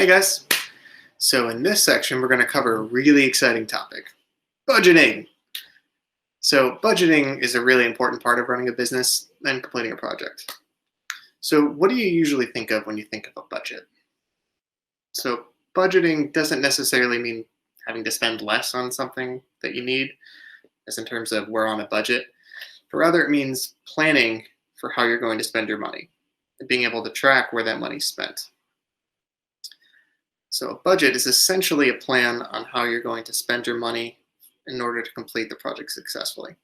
Hey guys. So in this section, we're going to cover a really exciting topic, budgeting. So budgeting is a really important part of running a business and completing a project. So what do you usually think of when you think of a budget? So budgeting doesn't necessarily mean having to spend less on something that you need, as in terms of we're on a budget, but rather it means planning for how you're going to spend your money and being able to track where that money's spent. So a budget is essentially a plan on how you're going to spend your money in order to complete the project successfully.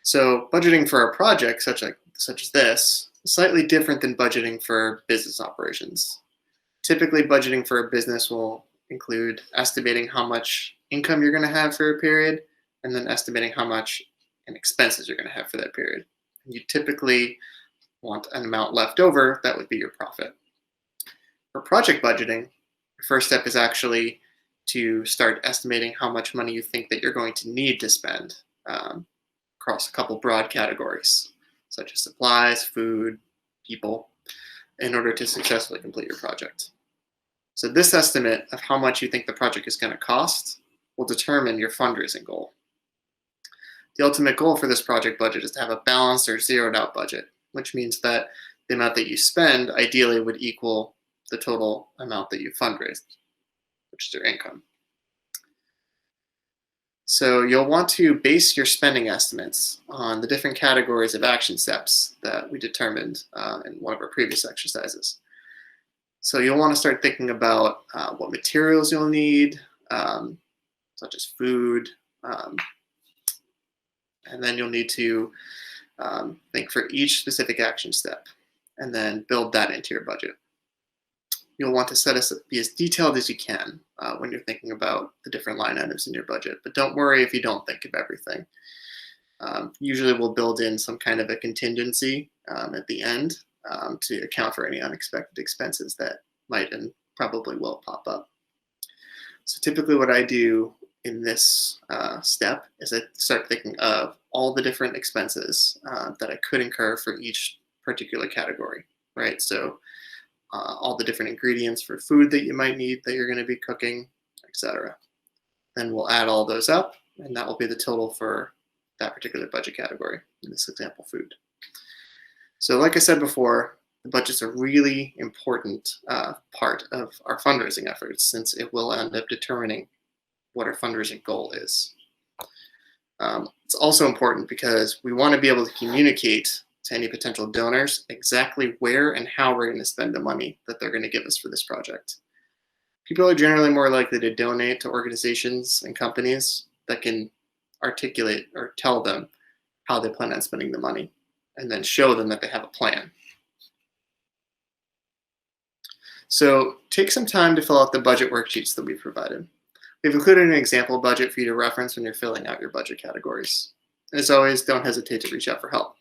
So budgeting for a project such as this is slightly different than budgeting for business operations. Typically, budgeting for a business will include estimating how much income you're going to have for a period, and then estimating how much in expenses you're going to have for that period. And you typically want an amount left over that would be your profit. For project budgeting, the first step is actually to start estimating how much money you think that you're going to need to spend across a couple broad categories, such as supplies, food, people, in order to successfully complete your project. So this estimate of how much you think the project is going to cost will determine your fundraising goal. The ultimate goal for this project budget is to have a balanced or zeroed out budget, which means that the amount that you spend ideally would equal the total amount that you fundraised, which is your income. So you'll want to base your spending estimates on the different categories of action steps that we determined in one of our previous exercises. So you'll want to start thinking about what materials you'll need, such as food, and then you'll need to think for each specific action step and then build that into your budget. You'll want to be as detailed as you can when you're thinking about the different line items in your budget, but don't worry if you don't think of everything. Usually we'll build in some kind of a contingency at the end to account for any unexpected expenses that might and probably will pop up. So typically what I do in this step is I start thinking of all the different expenses that I could incur for each particular category, right? So all the different ingredients for food that you might need that you're going to be cooking, etc. Then we'll add all those up, and that will be the total for that particular budget category, in this example, food. So like I said before, the budget's a really important part of our fundraising efforts, since it will end up determining what our fundraising goal is. It's also important because we want to be able to communicate to any potential donors exactly where and how we're going to spend the money that they're going to give us for this project. People are generally more likely to donate to organizations and companies that can articulate or tell them how they plan on spending the money and then show them that they have a plan. So take some time to fill out the budget worksheets that we've provided. We've included an example budget for you to reference when you're filling out your budget categories. And as always, don't hesitate to reach out for help.